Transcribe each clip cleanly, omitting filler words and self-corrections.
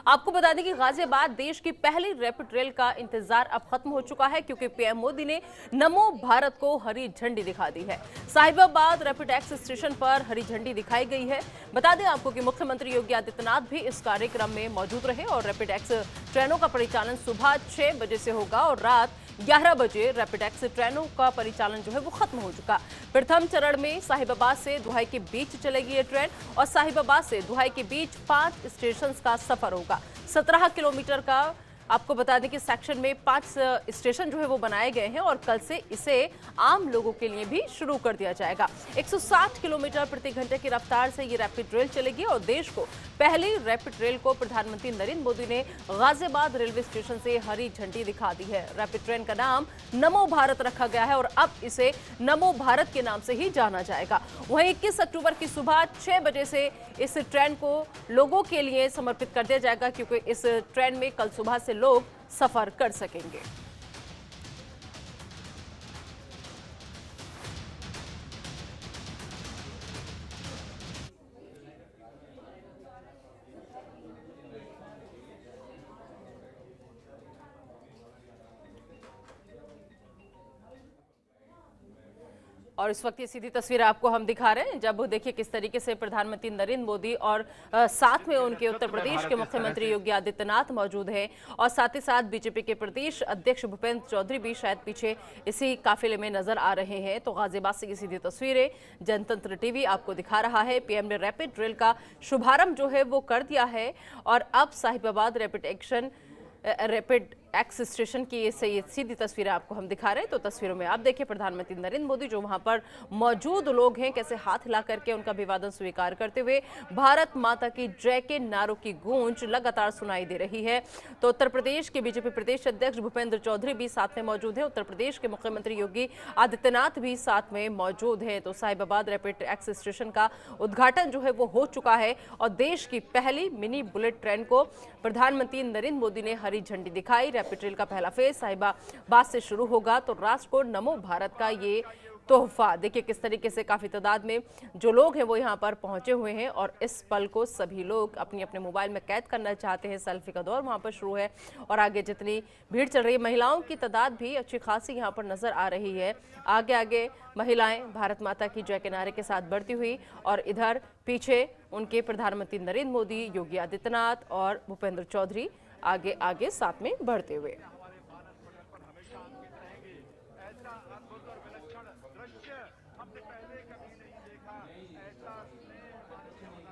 आपको बता दें कि गाजियाबाद देश की पहली रैपिड रेल का इंतजार अब खत्म हो चुका है, क्योंकि पीएम मोदी ने नमो भारत को हरी झंडी दिखा दी है। साहिबाबाद रैपिड एक्स स्टेशन पर हरी झंडी दिखाई गई है। बता दें आपको कि मुख्यमंत्री योगी आदित्यनाथ भी इस कार्यक्रम में मौजूद रहे और रैपिड एक्स ट्रेनों का परिचालन सुबह 6 बजे से होगा और रात 11 बजे रैपिड एक्स ट्रेनों का परिचालन जो है वो खत्म हो चुका। प्रथम चरण में साहिबाबाद से दुहाई के बीच चलेगी ये ट्रेन और साहिबाबाद से दुहाई के बीच 5 स्टेशन का सफर होगा। 17 किलोमीटर का आपको बता दें कि सेक्शन में 5 स्टेशन जो है वो बनाए गए हैं और कल से इसे आम लोगों के लिए भी शुरू कर दिया जाएगा। 160 किलोमीटर प्रति घंटे की रफ्तार से ये रैपिड रेल चलेगी और देश को पहली रैपिड रेल को प्रधानमंत्री नरेंद्र मोदी ने गाजियाबाद रेलवे स्टेशन से हरी झंडी दिखा दी है। रैपिड ट्रेन का नाम नमो भारत रखा गया है और अब इसे नमो भारत के नाम से ही जाना जाएगा। वहीं 21 अक्टूबर की सुबह 6 बजे से इस ट्रेन को लोगों के लिए समर्पित कर दिया जाएगा, क्योंकि इस ट्रेन में कल सुबह से लोग सफर कर सकेंगे। और इस वक्त ये सीधी तस्वीर आपको हम दिखा रहे हैं, जब देखिए किस तरीके से प्रधानमंत्री नरेंद्र मोदी और साथ में उनके उत्तर प्रदेश के मुख्यमंत्री योगी आदित्यनाथ मौजूद हैं और साथ ही साथ बीजेपी के प्रदेश अध्यक्ष भूपेंद्र चौधरी भी शायद पीछे इसी काफिले में नजर आ रहे हैं। तो गाजियाबाद से ये सीधी तस्वीरें जनतंत्र टीवी आपको दिखा रहा है। पीएम ने रैपिड रेल का शुभारंभ जो है वो कर दिया है और अब साहिबाबाद रैपिड एक्स स्टेशन की ये सीधी तस्वीरें आपको हम दिखा रहे हैं। तो तस्वीरों में आप देखिए प्रधानमंत्री नरेंद्र मोदी जो वहां पर मौजूद लोग हैं कैसे हाथ हिला करके उनका अभिवादन स्वीकार करते हुए भारत माता की जय के नारों की गूंज लगातार सुनाई दे रही है। तो उत्तर प्रदेश के बीजेपी प्रदेश अध्यक्ष भूपेंद्र चौधरी भी साथ में मौजूद है, उत्तर प्रदेश के मुख्यमंत्री योगी आदित्यनाथ भी साथ में मौजूद है। तो साहिबाबाद रैपिड एक्स स्टेशन का उद्घाटन जो है वो हो चुका है और देश की पहली मिनी बुलेट ट्रेन को प्रधानमंत्री नरेंद्र मोदी ने हरी झंडी दिखाई। रैपिड रेल का पहला फेज साहिबाबाद से शुरू होगा। तो राष्ट्र को नमो भारत का ये तोहफा देखिए किस तरीके से काफी तादाद में जो लोग हैं वो यहाँ पर पहुंचे हुए हैं और इस पल को सभी लोग अपने अपने मोबाइल में कैद करना चाहते हैं। सेल्फी का दौर वहाँ पर शुरू है और आगे जितनी भीड़ चल रही है, महिलाओं की तादाद भी अच्छी खासी यहाँ पर नजर आ रही है। आगे आगे महिलाएं भारत माता की जय के नारे के साथ बढ़ती हुई और इधर पीछे उनके प्रधानमंत्री नरेंद्र मोदी, योगी आदित्यनाथ और भूपेंद्र चौधरी आगे आगे साथ में बढ़ते हुए।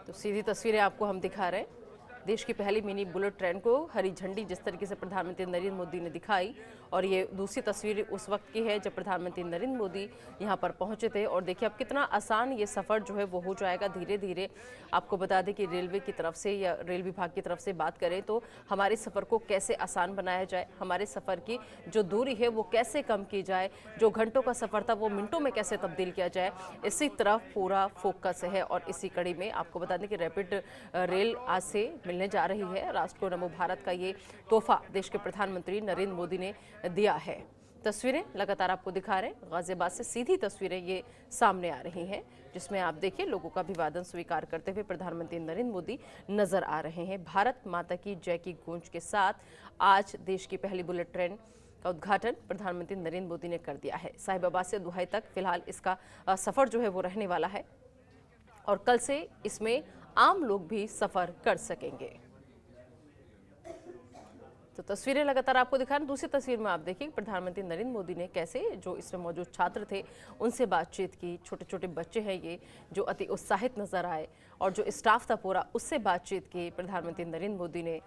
तो सीधी तस्वीरें आपको हम दिखा रहे हैं देश की पहली मिनी बुलेट ट्रेन को हरी झंडी जिस तरीके से प्रधानमंत्री नरेंद्र मोदी ने दिखाई। और ये दूसरी तस्वीर उस वक्त की है जब प्रधानमंत्री नरेंद्र मोदी यहाँ पर पहुँचे थे और देखिए अब कितना आसान ये सफ़र जो है वो हो जाएगा धीरे धीरे। आपको बता दें कि रेलवे की तरफ से या रेल विभाग की तरफ से बात करें तो हमारे सफ़र को कैसे आसान बनाया जाए, हमारे सफ़र की जो दूरी है वो कैसे कम की जाए, जो घंटों का सफ़र था वो मिनटों में कैसे तब्दील किया जाए, इसी तरफ पूरा फोकस है। और इसी कड़ी में आपको बता दें कि रैपिड रेल आज से मिलने जा रही है। राष्ट्र को नमो भारत का ये तोहफा देश के प्रधानमंत्री नरेंद्र मोदी ने दिया है। तस्वीरें लगातार आपको दिखा रहे हैं, गाजियाबाद से सीधी तस्वीरें ये सामने आ रही हैं जिसमें आप देखिए लोगों का अभिवादन स्वीकार करते हुए प्रधानमंत्री नरेंद्र मोदी नजर आ रहे हैं। भारत माता की जय की गूंज के साथ आज देश की पहली बुलेट ट्रेन का उद्घाटन प्रधानमंत्री नरेंद्र मोदी ने कर दिया है। साहिबाबाद से दुहाई तक फिलहाल इसका सफर जो है वो रहने वाला है और कल से इसमें आम लोग भी सफर कर सकेंगे। तो तस्वीरें लगातार आपको दिखा रहे हैं। दूसरी तस्वीर में आप देखिए प्रधानमंत्री नरेंद्र मोदी ने कैसे जो इसमें मौजूद छात्र थे उनसे बातचीत की। छोटे छोटे बच्चे हैं ये जो अति उत्साहित नजर आए और जो स्टाफ था पूरा उससे बातचीत की प्रधानमंत्री नरेंद्र मोदी ने।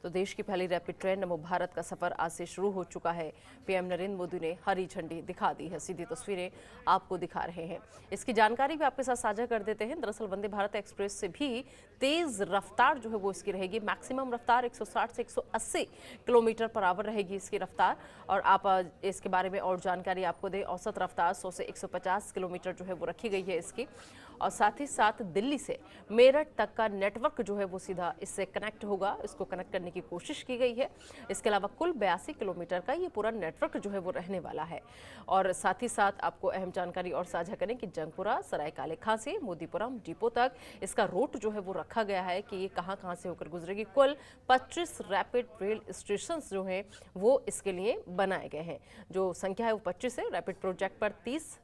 तो देश की पहली रैपिड ट्रेन नमो भारत का सफर आज से शुरू हो चुका है। पीएम नरेंद्र मोदी ने हरी झंडी दिखा दी है। सीधी तस्वीरें आपको दिखा रहे हैं, इसकी जानकारी भी आपके साथ साझा कर देते हैं। दरअसल वंदे भारत एक्सप्रेस से भी तेज रफ्तार जो है वो इसकी रहेगी। मैक्सिमम रफ्तार 160 से 180 किलोमीटर पर आवर रहेगी इसकी रफ्तार। और आप इसके बारे में और जानकारी आपको दें, औसत रफ्तार 100 से 150 किलोमीटर जो है वो रखी गई है इसकी। और साथ ही साथ दिल्ली से मेरठ तक का नेटवर्क जो है वो सीधा इससे कनेक्ट होगा, इसको कनेक्ट करने की कोशिश की गई है। इसके अलावा कुल 82 किलोमीटर का ये पूरा नेटवर्क जो है वो रहने वाला है। और साथ ही साथ आपको अहम जानकारी और साझा करें कि जंगपुरा, सरायकाले खां से मोदीपुरम डिपो तक इसका रूट जो है वो रखा गया है कि ये कहां से होकर गुजरेगी। कुल 25 रैपिड रेल स्टेशन जो हैं वो इसके लिए बनाए गए हैं। जो संख्या है वो 25 है। रैपिड प्रोजेक्ट पर 30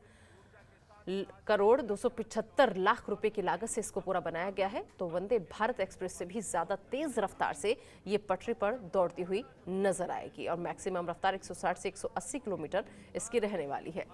करोड़ 275 लाख रुपए की लागत से इसको पूरा बनाया गया है। तो वंदे भारत एक्सप्रेस से भी ज्यादा तेज रफ्तार से ये पटरी पर दौड़ती हुई नजर आएगी और मैक्सिमम रफ्तार 160 से 180 किलोमीटर इसकी रहने वाली है।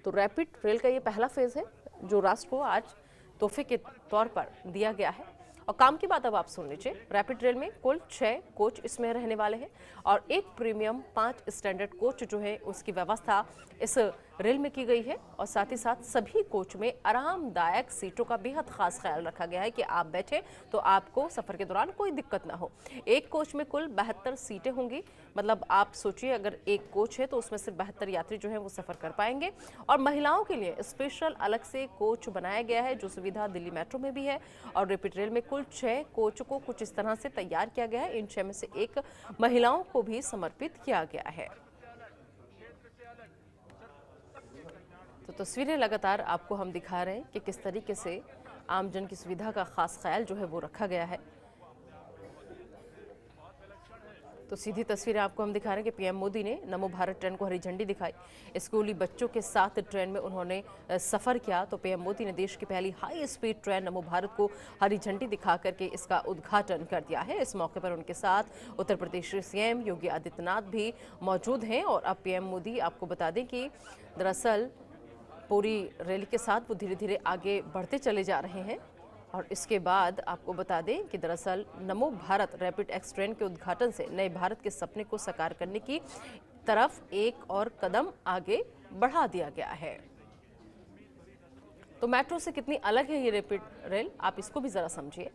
तो रैपिड रेल का ये पहला फेज है जो राष्ट्र को आज तोहफे के तौर पर दिया गया है। और काम की बात अब आप सुन लीजिए। रैपिड रेल में कुल 6 कोच इसमें रहने वाले हैं और एक प्रीमियम 5 स्टैंडर्ड कोच जो है उसकी व्यवस्था इस रेल में की गई है। और साथ ही साथ सभी कोच में आरामदायक सीटों का बेहद खास ख्याल रखा गया है कि आप बैठे तो आपको सफर के दौरान कोई दिक्कत ना हो। एक कोच में कुल 72 सीटें होंगी। मतलब आप सोचिए अगर एक कोच है तो उसमें सिर्फ 72 यात्री जो है वो सफर कर पाएंगे। और महिलाओं के लिए स्पेशल अलग से कोच बनाया गया है जो सुविधा दिल्ली मेट्रो में भी है। और रैपिड रेल में कुल 6 कोच को कुछ इस तरह से तैयार किया गया है। इन 6 में से एक महिलाओं को भी समर्पित किया गया है। तो तस्वीरें लगातार आपको हम दिखा रहे हैं कि किस तरीके से आमजन की सुविधा का खास ख्याल जो है वो रखा गया है। तो सीधी तस्वीरें आपको हम दिखा रहे हैं कि पीएम मोदी ने नमो भारत ट्रेन को हरी झंडी दिखाई। स्कूली बच्चों के साथ ट्रेन में उन्होंने सफर किया। तो पीएम मोदी ने देश की पहली हाई स्पीड ट्रेन नमो भारत को हरी झंडी दिखा करके इसका उद्घाटन कर दिया है। इस मौके पर उनके साथ उत्तर प्रदेश के सीएम योगी आदित्यनाथ भी मौजूद हैं। और अब पीएम मोदी आपको बता दें कि दरअसल पूरी रैली के साथ वो धीरे धीरे आगे बढ़ते चले जा रहे हैं। और इसके बाद आपको बता दें कि दरअसल नमो भारत रैपिड एक्स ट्रेन के उद्घाटन से नए भारत के सपने को साकार करने की तरफ एक और कदम आगे बढ़ा दिया गया है। तो मेट्रो से कितनी अलग है ये रैपिड रेल, आप इसको भी जरा समझिए।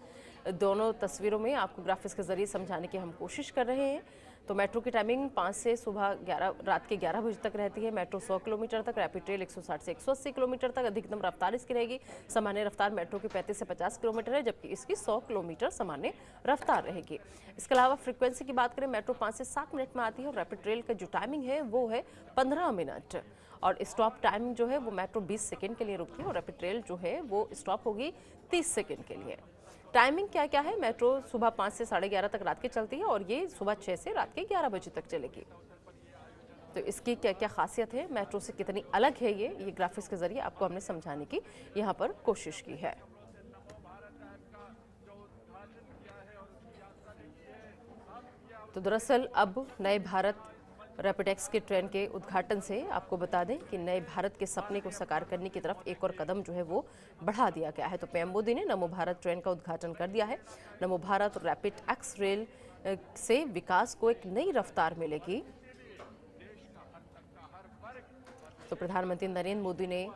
दोनों तस्वीरों में आपको ग्राफिक्स के जरिए समझाने की हम कोशिश कर रहे हैं। तो मेट्रो की टाइमिंग 5 से सुबह 11 रात के 11 बजे तक रहती है। मेट्रो 100 किलोमीटर तक, रैपिड रेल 160 से 180 किलोमीटर तक अधिकतम रफ्तार इसकी रहेगी। सामान्य रफ्तार मेट्रो की 35 से 50 किलोमीटर है जबकि इसकी 100 किलोमीटर सामान्य रफ्तार रहेगी। इसके अलावा फ्रीक्वेंसी की बात करें, मेट्रो 5 से 7 मिनट में आती है और रैपिड रेल का जो टाइमिंग है वो है 15 मिनट। और स्टॉप टाइम जो है वो मेट्रो 20 सेकेंड के लिए रुकती है और रैपिड रेल जो है वो स्टॉप होगी 30 सेकेंड के लिए। टाइमिंग क्या क्या है, मेट्रो सुबह 5 से 11:30 तक रात के चलती है और ये सुबह 6 से रात के 11 बजे तक चलेगी। तो इसकी क्या क्या खासियत है, मेट्रो से कितनी अलग है ये ग्राफिक्स के जरिए आपको हमने समझाने की यहाँ पर कोशिश की है। तो दरअसल अब नए भारत रैपिड एक्स के ट्रेन के उद्घाटन से आपको बता दें कि नए भारत के सपने को साकार करने की तरफ एक और कदम जो है वो बढ़ा दिया गया है। तो पीएम मोदी ने नमो भारत ट्रेन का उद्घाटन कर दिया है। नमो भारत रैपिड एक्स रेल से विकास को एक नई रफ्तार मिलेगी। तो प्रधानमंत्री नरेंद्र मोदी ने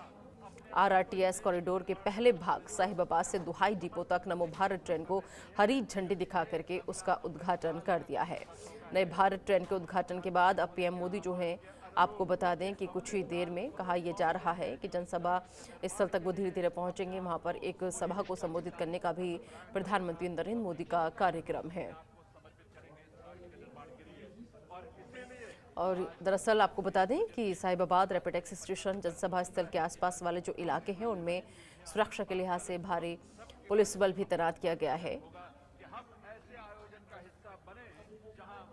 आरआरटीएस कॉरिडोर के पहले भाग साहिबाबाद से दुहाई डिपो तक नमो भारत ट्रेन को हरी झंडी दिखा करके उसका उद्घाटन कर दिया है। नए भारत ट्रेन के उद्घाटन के बाद अब पीएम मोदी जो हैं आपको बता दें कि कुछ ही देर में कहा यह जा रहा है कि जनसभा स्थल तक वो धीरे धीरे पहुंचेंगे। वहां पर एक सभा को संबोधित करने का भी प्रधानमंत्री नरेंद्र मोदी का कार्यक्रम है। और दरअसल आपको बता दें कि साहिबाबाद रैपिड एक्स स्टेशन जनसभा स्थल के आसपास वाले जो इलाके हैं उनमें सुरक्षा के लिहाज से भारी पुलिस बल भी तैनात किया गया है।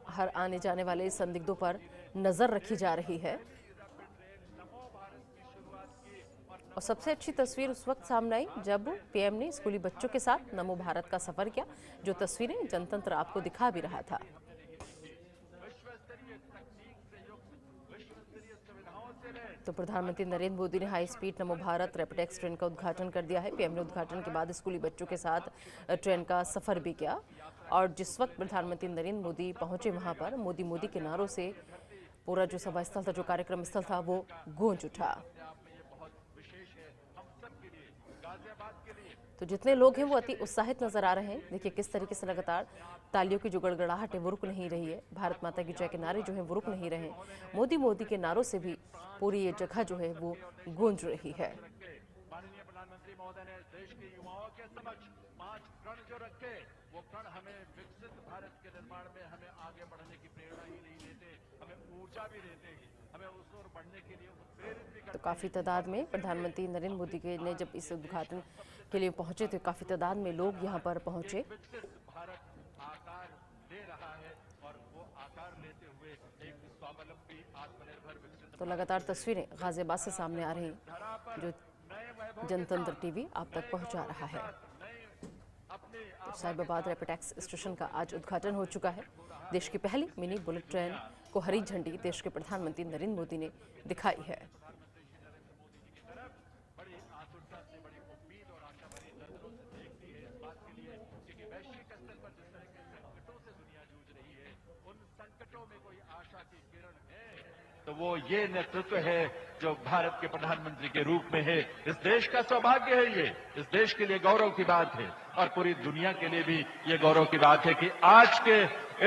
हर आने जाने वाले संदिग्धों पर नजर रखी जा रही है। और सबसे अच्छी तस्वीर उस वक्त सामने आई जब पीएम ने स्कूली बच्चों के साथ नमो भारत का सफर किया, जो तस्वीरें जनतंत्र आपको दिखा भी रहा था। तो प्रधानमंत्री नरेंद्र मोदी ने हाई स्पीड नमो भारत रैपिड एक्स ट्रेन का उद्घाटन कर दिया है। पीएम ने उद्घाटन के बाद स्कूली बच्चों के साथ ट्रेन का सफर भी किया। और जिस वक्त प्रधानमंत्री नरेंद्र मोदी पहुंचे वहां पर मोदी मोदी के नारों से पूरा जो सभा स्थल था, जो कार्यक्रम स्थल था, वो गूंज उठा। तो जितने लोग हैं वो अति उत्साहित नजर आ रहे हैं। देखिए किस तरीके से लगातार तालियों की जो गड़गड़ाहट है वो रुक नहीं रही है। भारत माता की जय के नारे जो हैं वो रुक नहीं रहे। मोदी मोदी के नारों से भी पूरी ये जगह जो है वो गूंज रही है। प्रधानमंत्री महोदय ने देश के युवाओं के समक्ष 5 प्रण जो रखे, वो प्रण हमें विकसित भारत के निर्माण में हमें आगे बढ़ने की प्रेरणा ही नहीं देते, हमें ऊर्जा भी देते हैं, हमें उस ओर बढ़ने के लिए उत्प्रेरित भी करते हैं। तो काफी तादाद में प्रधानमंत्री नरेंद्र मोदी ने जब इस उद्घाटन के लिए पहुंचे तो काफी तादाद में लोग यहां पर पहुंचे। विकसित भारत आकार ले रहा है और वो आकार लेते हुए एक स्वावलंबी आत्मनिर्भर विकसित तो लगातार तस्वीरें गाजियाबाद से सामने आ रही हैं जो जनतंत्र टीवी आप तक पहुंचा रहा है। साहिबाबाद रैपिड एक्स स्टेशन का आज उद्घाटन हो चुका है। देश की पहली मिनी बुलेट ट्रेन को हरी झंडी देश के प्रधानमंत्री नरेंद्र मोदी ने दिखाई है। बड़ी आतुरता से, बड़ी उम्मीद और आशा भरी नजरों से देखती है इस बात के लिए कि वैश्विक स्तर पर जिस तरह के संकटों से दुनिया जूझ रही है, उन संकटों में कोई आशा की किरण है तो वो ये नेतृत्व है जो भारत के प्रधानमंत्री के रूप में है। इस देश का सौभाग्य है, ये इस देश के लिए गौरव की बात है और पूरी दुनिया के लिए भी ये गौरव की बात है कि आज के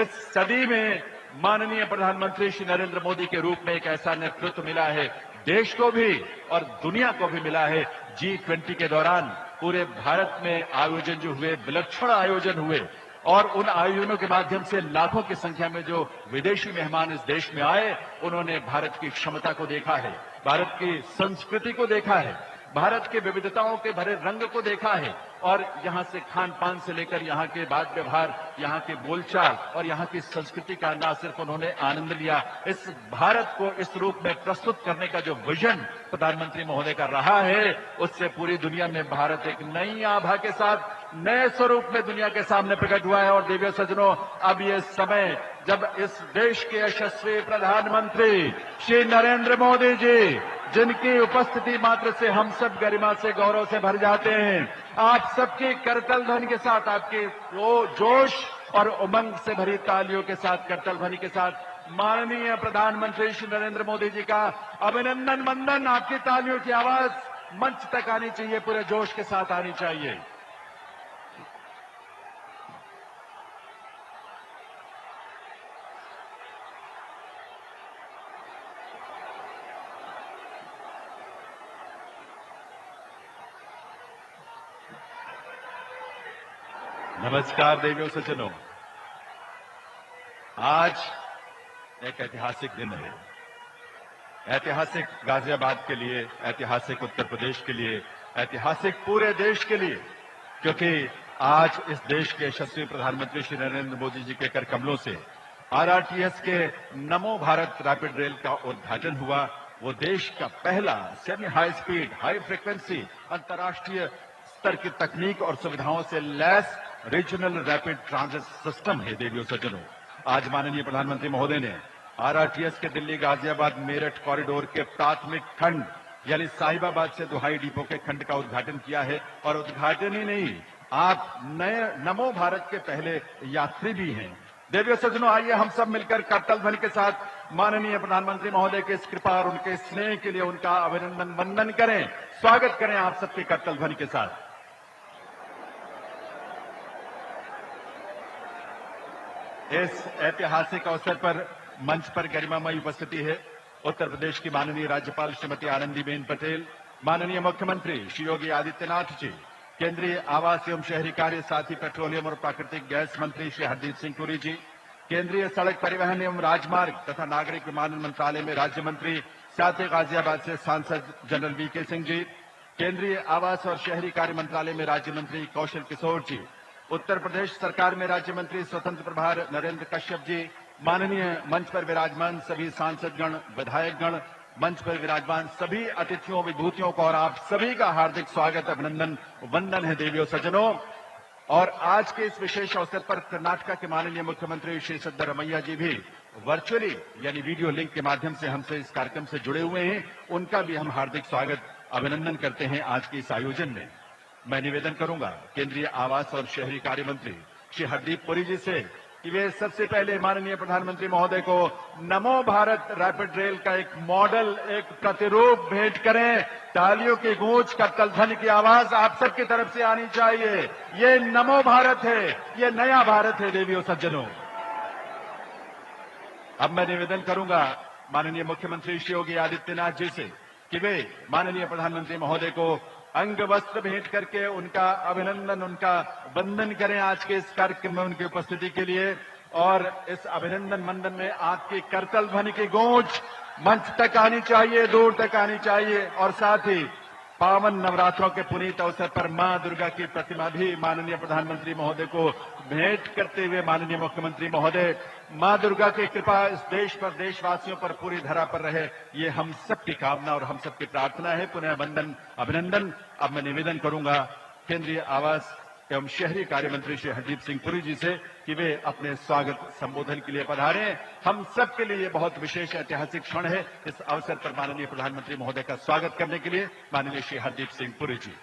इस सदी में माननीय प्रधानमंत्री श्री नरेंद्र मोदी के रूप में एक ऐसा नेतृत्व मिला है, देश को भी और दुनिया को भी मिला है। G20 के दौरान पूरे भारत में आयोजन जो हुए, विलक्षण आयोजन हुए और उन आयोजनों के माध्यम से लाखों की संख्या में जो विदेशी मेहमान इस देश में आए, उन्होंने भारत की क्षमता को देखा है, भारत की संस्कृति को देखा है, भारत के विविधताओं के भरे रंग को देखा है और यहाँ से खान पान से लेकर यहाँ के बात व्यवहार, यहाँ के बोलचाल और यहाँ की संस्कृति का न सिर्फ उन्होंने आनंद लिया, इस भारत को इस रूप में प्रस्तुत करने का जो विजन प्रधानमंत्री महोदय का रहा है, उससे पूरी दुनिया में भारत एक नई आभा के साथ नए स्वरूप में दुनिया के सामने प्रकट हुआ है। और देवियों सज्जनों, अब ये समय जब इस देश के यशस्वी प्रधानमंत्री श्री नरेंद्र मोदी जी, जिनकी उपस्थिति मात्र से हम सब गरिमा से, गौरव से भर जाते हैं, आप सबकी करतल ध्वनि के साथ, आपके जोश और उमंग से भरी तालियों के साथ, करतल ध्वनि के साथ माननीय प्रधानमंत्री श्री नरेंद्र मोदी जी का अभिनंदन वंदन। आपकी तालियों की आवाज मंच तक आनी चाहिए, पूरे जोश के साथ आनी चाहिए। नमस्कार देवियों सज्जनों, आज एक ऐतिहासिक दिन है, ऐतिहासिक गाजियाबाद के लिए, ऐतिहासिक उत्तर प्रदेश के लिए, ऐतिहासिक पूरे देश के लिए, क्योंकि आज इस देश के यशस्वी प्रधानमंत्री श्री नरेंद्र मोदी जी के कर कमलों से RRTS के नमो भारत रैपिड रेल का उद्घाटन हुआ। वो देश का पहला semi high speed, high frequency, अंतर्राष्ट्रीय स्तर की तकनीक और सुविधाओं से lace regional rapid transit system है। देवियों सज्जनों, आज माननीय प्रधानमंत्री महोदय ने RRTS के दिल्ली गाजियाबाद मेरठ कॉरिडोर के प्राथमिक खंड यानी साहिबाबाद से दुहाई डिपो के खंड का उद्घाटन किया है। और उद्घाटन ही नहीं, आप नए नमो भारत के पहले यात्री भी हैं। देवियों सज्जनों, आइए हम सब मिलकर करतल ध्वनि के साथ माननीय प्रधानमंत्री महोदय के इस कृपा और उनके स्नेह के लिए उनका अभिनंदन वंदन करें, स्वागत करें आप सबके करतल ध्वनि के साथ। इस ऐतिहासिक अवसर पर मंच पर गरिमामयी उपस्थिति है उत्तर प्रदेश की माननीय राज्यपाल श्रीमती आनंदीबेन पटेल, माननीय मुख्यमंत्री श्री योगी आदित्यनाथ जी, केंद्रीय आवास एवं शहरी कार्य, साथ ही पेट्रोलियम और प्राकृतिक गैस मंत्री श्री हरदीप सिंह पुरी जी, केंद्रीय सड़क परिवहन एवं राजमार्ग तथा नागरिक विमानन मंत्रालय में राज्य मंत्री, साथ ही गाजियाबाद से सांसद जनरल VK सिंह जी, केंद्रीय आवास और शहरी कार्य मंत्रालय में राज्य मंत्री कौशल किशोर जी, उत्तर प्रदेश सरकार में राज्य मंत्री स्वतंत्र प्रभार नरेंद्र कश्यप जी, माननीय मंच पर विराजमान सभी सांसदगण, विधायकगण, मंच पर विराजमान सभी अतिथियों, विभूतियों को और आप सभी का हार्दिक स्वागत, अभिनंदन, वंदन है देवियों सज्जनों। और आज के इस विशेष अवसर पर कर्नाटका के माननीय मुख्यमंत्री श्री सिद्धरमैया जी भी वर्चुअली यानी वीडियो लिंक के माध्यम से हमसे इस कार्यक्रम से जुड़े हुए हैं, उनका भी हम हार्दिक स्वागत, अभिनंदन करते हैं आज के इस आयोजन में। मैं निवेदन करूंगा केंद्रीय आवास और शहरी कार्य मंत्री श्री हरदीप पुरी जी से कि वे सबसे पहले माननीय प्रधानमंत्री महोदय को नमो भारत रैपिड रेल का एक मॉडल, एक प्रतिरूप भेंट करें। तालियों की गूंज, करतल ध्वनि की आवाज आप सबकी तरफ से आनी चाहिए। ये नमो भारत है, ये नया भारत है देवियों सज्जनों। अब मैं निवेदन करूंगा माननीय मुख्यमंत्री श्री योगी आदित्यनाथ जी से कि वे माननीय प्रधानमंत्री महोदय को अंग वस्त्र भेंट करके उनका अभिनंदन, उनका वंदन करें आज के इस कार्यक्रम में उनकी उपस्थिति के लिए। और इस अभिनंदन मंदन में आपकी करतल ध्वनि की गूंज मंच तक आनी चाहिए, दूर तक आनी चाहिए। और साथ ही पावन नवरात्रों के पुनीत अवसर पर मां दुर्गा की प्रतिमा भी माननीय प्रधानमंत्री महोदय को भेंट करते हुए माननीय मुख्यमंत्री महोदय, मां दुर्गा की कृपा इस देश पर, देशवासियों पर, पूरी धरा पर रहे, ये हम सबकी कामना और हम सबकी प्रार्थना है। पुनः वंदन, अभिनंदन। अब मैं निवेदन करूंगा केंद्रीय आवास एवं शहरी कार्य मंत्री श्री हरदीप सिंह पुरी जी से कि वे अपने स्वागत संबोधन के लिए पधारें। हम सबके लिए ये बहुत विशेष ऐतिहासिक क्षण है। इस अवसर पर माननीय प्रधानमंत्री महोदय का स्वागत करने के लिए माननीय श्री हरदीप सिंह पुरी जी।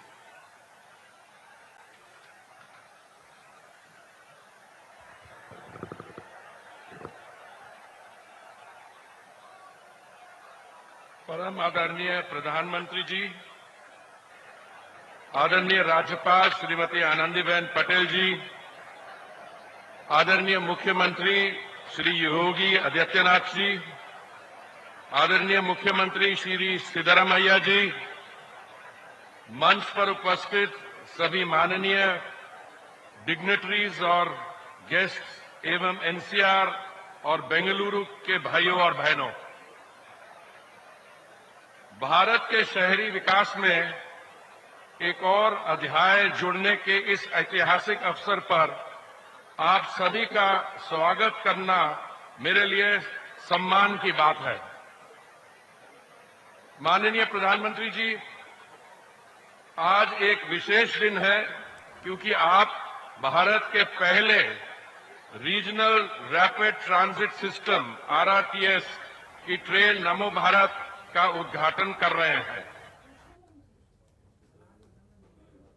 परम आदरणीय प्रधानमंत्री जी, आदरणीय राज्यपाल श्रीमती आनंदीबेन पटेल जी, आदरणीय मुख्यमंत्री श्री योगी आदित्यनाथ जी, आदरणीय मुख्यमंत्री श्री सिद्धरामैया जी, मंच पर उपस्थित सभी माननीय डिग्नेटरीज और गेस्ट एवं एनसीआर और बेंगलुरु के भाइयों और बहनों, भारत के शहरी विकास में एक और अध्याय जुड़ने के इस ऐतिहासिक अवसर पर आप सभी का स्वागत करना मेरे लिए सम्मान की बात है। माननीय प्रधानमंत्री जी, आज एक विशेष दिन है क्योंकि आप भारत के पहले regional rapid transit system RRTS की ट्रेन नमो भारत का उद्घाटन कर रहे हैं।